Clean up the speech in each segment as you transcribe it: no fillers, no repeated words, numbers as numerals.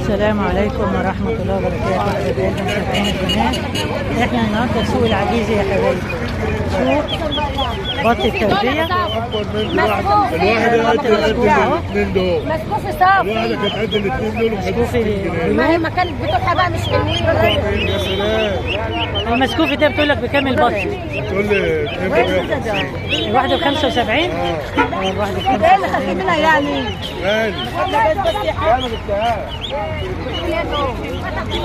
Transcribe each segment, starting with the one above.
السلام عليكم ورحمة الله وبركاته. حبايبي متابعين القناة، احنا النهارده سوق العجيزة يا حبايبي، سوق بط التربية. الواحدة قد الاثنين دول، مسكوف صافي. الواحدة كانت قد الاثنين دول ما هي ما كانت بتوعها بقى مش حلوين. يا سلام. المسكوف ده بتقول لك بكام البط؟ تقول لي 250. الواحدة ب 75؟ الواحدة ب 75. ايه اللي خدت منها يعني؟ غالي.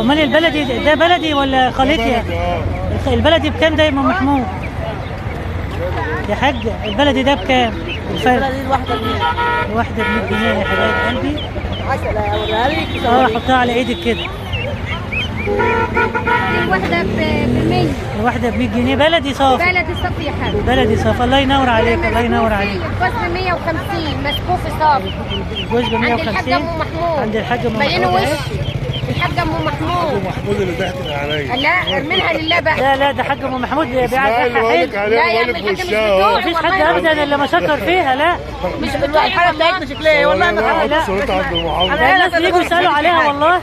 امال البلدي ده بلدي ولا خليطي؟ البلدي بكام ده يا ام محمود؟ يا حاج البلدي ده بكام؟ الفرق الواحدة ب 100 جنيه يا حبايب قلبي. حطها على ايدك كده. الواحدة ب100. الواحدة ب 100 جنيه بلدي صافي. بلدي صافي يا حبيبي. بلدي صافي. الله ينور عليك، الله ينور عليك. الجوز ب 150 مسكوف صافي. الجوز ب 150 عند الحاجة ام محمود. عند الحاجة ام بينوا محمود. وش الحاجة ام محمود. محمود اللي ضحكت عليا. لا ارمينها لله بقى. لا ده حاج ام محمود بيعرف اسمعي اللي حلو. بقولك عليه، لا يا بقولك عم الحاج مش وشها بتوعي. مفيش حد ابدا الا ما شكر فيها. لا مش بتوعي الحالة بتاعتنا شكلها والله ما حط لا. صورتها عند المحافظ. ده الناس بييجوا يسالوا عليها والله.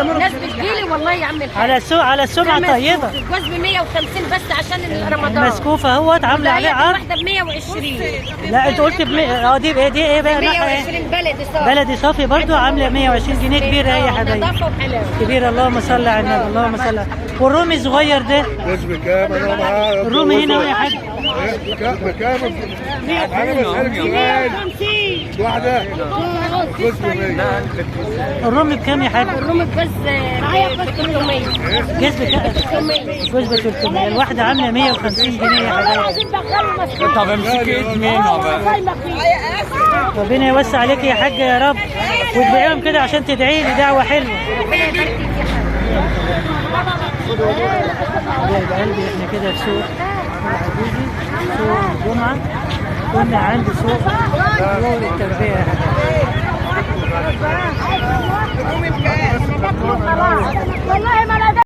الناس بتجيلي والله يا عم الحاج. على السمعة طيبة. الجوز ب 150 بس عشان رمضان. المسكوفة اهوت عاملة عليه عرض. واحدة ب 120. لا انت قلت دي ايه بقى؟ لا 120 بلدي صافي. بلدي صافي برضو عاملة 120 جنيه. كبيرة اهي يا حبايبي. نظافة وحلاوة. كبيرة. اللهم صل على النبي، اللهم صل على. والرومي الصغير ده جوز بكام؟ انا معاه. الرومي هنا اهو يا حاج. بكام؟ انا بسألك سؤال. واحدة جوز ب 100. الرومي بكام يا حاج؟ الروم بس 300. جوز بكام؟ جوز ب 300. الواحدة عاملة 150 جنيه يا حبايبي. طب امسكي ايد مين ربنا يوسع عليك يا حاج يا رب، وتبيعهم كده عشان تدعي لي دعوة حلوة. حبايب قلبي احنا كده في سوق العجيزي، سوق الجمعة. كنا عند سوق التربية يا حبايبي.